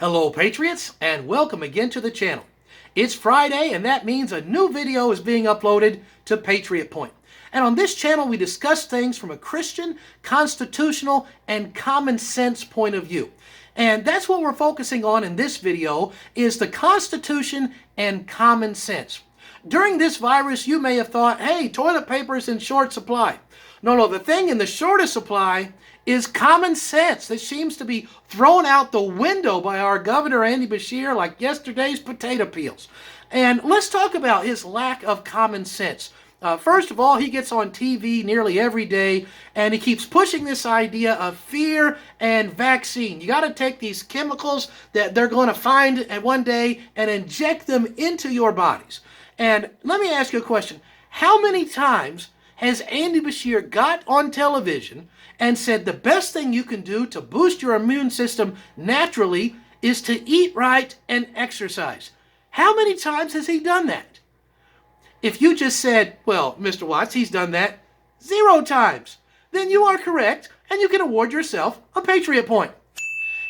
Hello Patriots, and welcome again to the channel. It's Friday, and that means a new video is being uploaded to Patriot Point. And on this channel we discuss things from a Christian, constitutional, and common sense point of view. And that's what we're focusing on in this video, is the Constitution and common sense. During this virus you may have thought, hey, toilet paper is in short supply. No, the thing in the shortest supply is common sense that seems to be thrown out the window by our Governor Andy Beshear like yesterday's potato peels. And let's talk about his lack of common sense. First of all, he gets on TV nearly every day and he keeps pushing this idea of fear and vaccine. You got to take these chemicals that they're going to find one day and inject them into your bodies. And let me ask you a question. How many times has Andy Beshear got on television and said the best thing you can do to boost your immune system naturally is to eat right and exercise? How many times has he done that? If you just said, well, Mr. Watts, he's done that 0 times, then you are correct and you can award yourself a Patriot Point.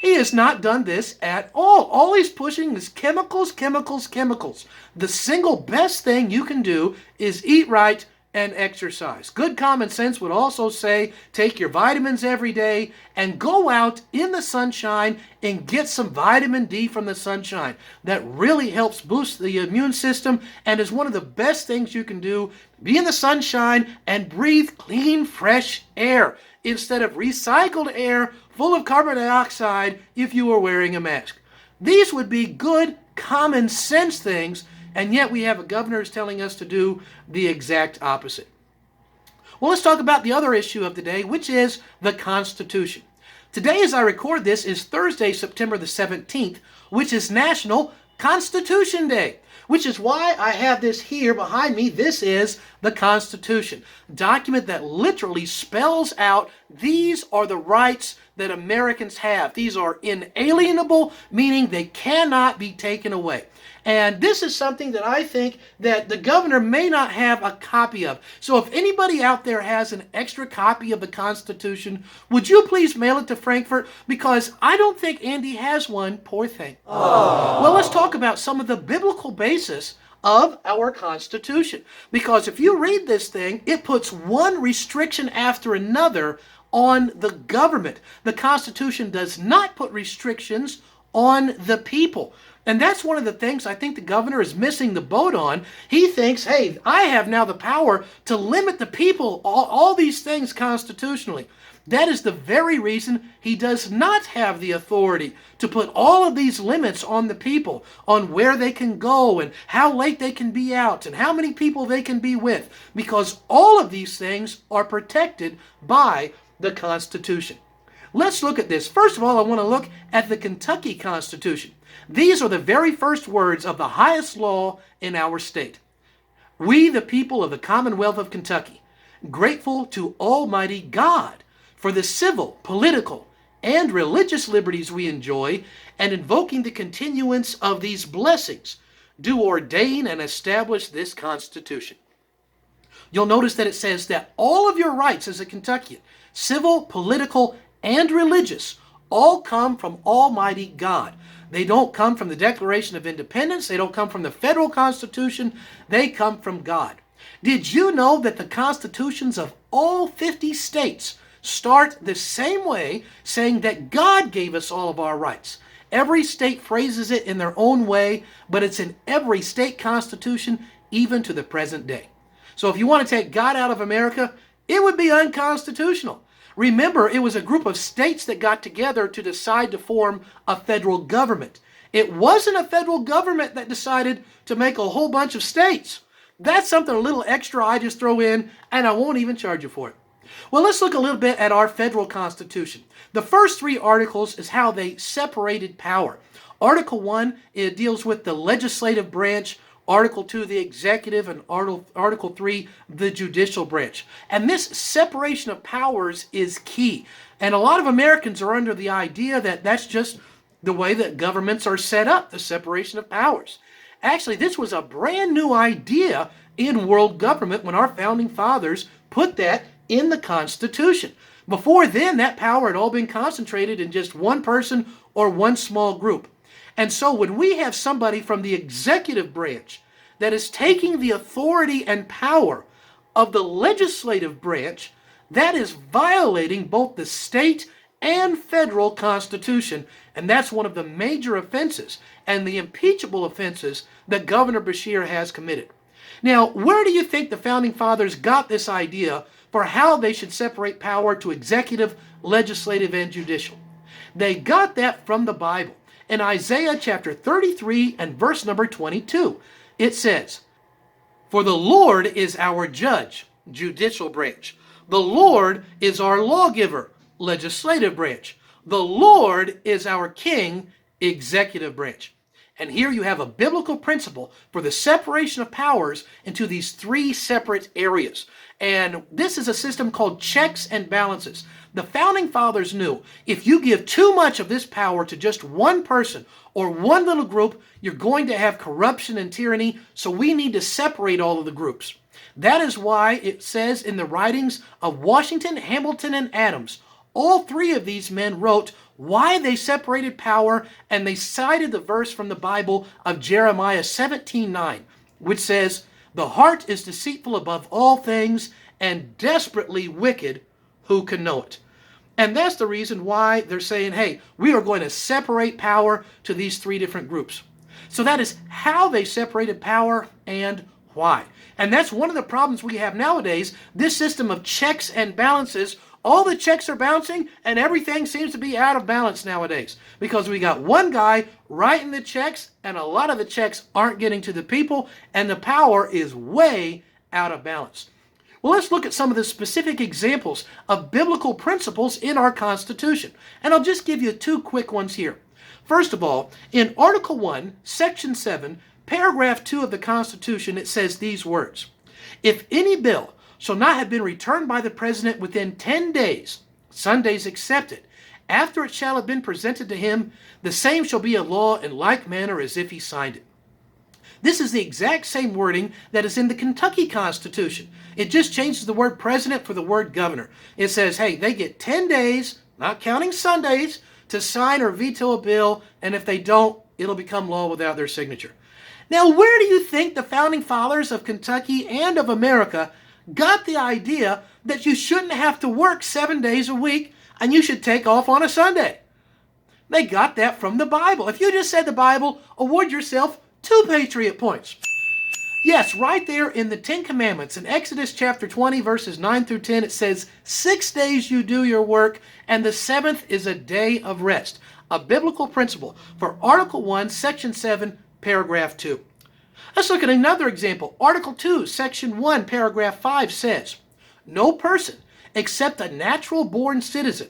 He has not done this at all. All he's pushing is chemicals, chemicals, chemicals. The single best thing you can do is eat right and exercise. Good common sense would also say take your vitamins every day and go out in the sunshine and get some vitamin D from the sunshine. That really helps boost the immune system and is one of the best things you can do. Be in the sunshine and breathe clean, fresh air instead of recycled air full of carbon dioxide if you were wearing a mask. These would be good common sense things, and yet we have a governor who's telling us to do the exact opposite. Well, let's talk about the other issue of the day, which is the Constitution. Today, as I record this, is Thursday, September the 17th, which is National Constitution Day, which is why I have this here behind me. This is the Constitution, a document that literally spells out these are the rights that Americans have. These are inalienable, meaning they cannot be taken away. And this is something that I think that the governor may not have a copy of. So if anybody out there has an extra copy of the Constitution, would you please mail it to Frankfurt? Because I don't think Andy has one, poor thing. Aww. Well, let's talk about some of the biblical basis of our Constitution. Because if you read this thing, it puts one restriction after another on the government. The Constitution does not put restrictions on the people. And that's one of the things I think the governor is missing the boat on. He thinks, hey, I have now the power to limit the people, all these things constitutionally. That is the very reason he does not have the authority to put all of these limits on the people, on where they can go and how late they can be out and how many people they can be with, because all of these things are protected by the Constitution. Let's look at this. First of all, I want to look at the Kentucky Constitution. These are the very first words of the highest law in our state. We, the people of the Commonwealth of Kentucky, grateful to Almighty God for the civil, political, and religious liberties we enjoy, and invoking the continuance of these blessings, do ordain and establish this Constitution. You'll notice that it says that all of your rights as a Kentuckian, civil, political, and religious, all come from Almighty God. They don't come from the Declaration of Independence. They don't come from the federal Constitution. They come from God. Did you know that the constitutions of all 50 states start the same way, saying that God gave us all of our rights? Every state phrases it in their own way, but it's in every state constitution, even to the present day. So if you want to take God out of America, it would be unconstitutional. Remember, it was a group of states that got together to decide to form a federal government. It wasn't a federal government that decided to make a whole bunch of states. That's something a little extra I just throw in, and I won't even charge you for it. Well, let's look a little bit at our federal Constitution. The first 3 articles is how they separated power. Article 1, it deals with the legislative branch. Article 2, the executive, and Article 3, the judicial branch. And this separation of powers is key. And a lot of Americans are under the idea that that's just the way that governments are set up, the separation of powers. Actually, this was a brand new idea in world government when our founding fathers put that in the Constitution. Before then, that power had all been concentrated in just one person or one small group. And so when we have somebody from the executive branch that is taking the authority and power of the legislative branch, that is violating both the state and federal constitution. And that's one of the major offenses and the impeachable offenses that Governor Beshear has committed. Now, where do you think the Founding Fathers got this idea for how they should separate power to executive, legislative, and judicial? They got that from the Bible. In Isaiah chapter 33 and verse number 22, it says, "For the Lord is our judge," judicial branch. "The Lord is our lawgiver," legislative branch. "The Lord is our king," executive branch. And here you have a biblical principle for the separation of powers into these three separate areas. And this is a system called checks and balances. The Founding Fathers knew if you give too much of this power to just one person or one little group, you're going to have corruption and tyranny, so we need to separate all of the groups. That is why it says in the writings of Washington, Hamilton, and Adams, all three of these men wrote why they separated power, and they cited the verse from the Bible of Jeremiah 17:9, which says, "The heart is deceitful above all things and desperately wicked. Who can know it?" And that's the reason why they're saying, hey, we are going to separate power to these three different groups. So that is how they separated power and why. And that's one of the problems we have nowadays, this system of checks and balances. All the checks are bouncing and everything seems to be out of balance nowadays because we got one guy writing the checks and a lot of the checks aren't getting to the people and the power is way out of balance. Well, let's look at some of the specific examples of biblical principles in our Constitution. And I'll just give you two quick ones here. First of all, in Article 1, Section 7, Paragraph 2 of the Constitution, it says these words: "If any bill shall not have been returned by the President within 10 days, Sundays excepted, after it shall have been presented to him, the same shall be a law in like manner as if he signed it." This is the exact same wording that is in the Kentucky Constitution. It just changes the word president for the word governor. It says, hey, they get 10 days, not counting Sundays, to sign or veto a bill, and if they don't, it'll become law without their signature. Now, where do you think the Founding Fathers of Kentucky and of America got the idea that you shouldn't have to work 7 days a week and you should take off on a Sunday? They got that from the Bible. If you just said the Bible, award yourself 2 Patriot points. Yes, right there in the 10 Commandments, in Exodus chapter 20, verses 9 through 10, it says, 6 days you do your work, and the 7th is a day of rest. A biblical principle for Article 1, Section 7, Paragraph 2. Let's look at another example. Article 2, Section 1, Paragraph 5 says, "No person except a natural-born citizen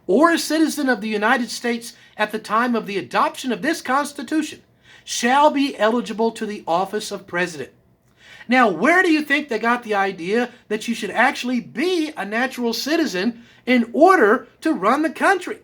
or a citizen of the United States at the time of the adoption of this Constitution shall be eligible to the office of president." Now, where do you think they got the idea that you should actually be a natural citizen in order to run the country?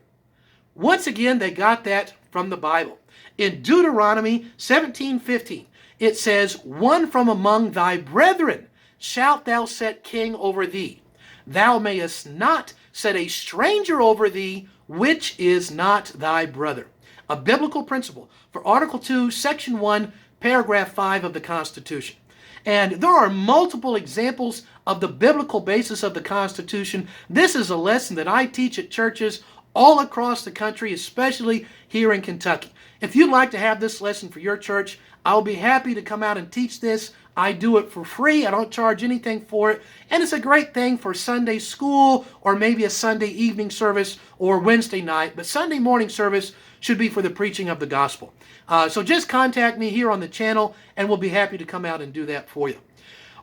Once again, they got that from the Bible. In Deuteronomy 17:15, it says, "One from among thy brethren shalt thou set king over thee. Thou mayest not set a stranger over thee, which is not thy brother." A biblical principle for Article 2, Section 1, Paragraph 5 of the Constitution. And there are multiple examples of the biblical basis of the Constitution. This is a lesson that I teach at churches all across the country, especially here in Kentucky. If you'd like to have this lesson for your church, I'll be happy to come out and teach this. I do it for free. I don't charge anything for it. And it's a great thing for Sunday school or maybe a Sunday evening service or Wednesday night. But Sunday morning service should be for the preaching of the gospel. So just contact me here on the channel and we'll be happy to come out and do that for you.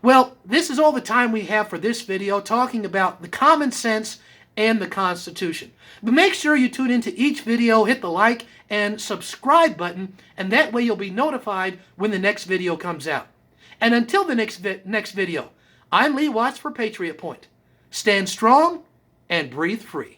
Well, this is all the time we have for this video talking about the common sense and the Constitution. But make sure you tune into each video, hit the like and subscribe button, and that way you'll be notified when the next video comes out. And until the next video, I'm Lee Watts for Patriot Point. Stand strong and breathe free.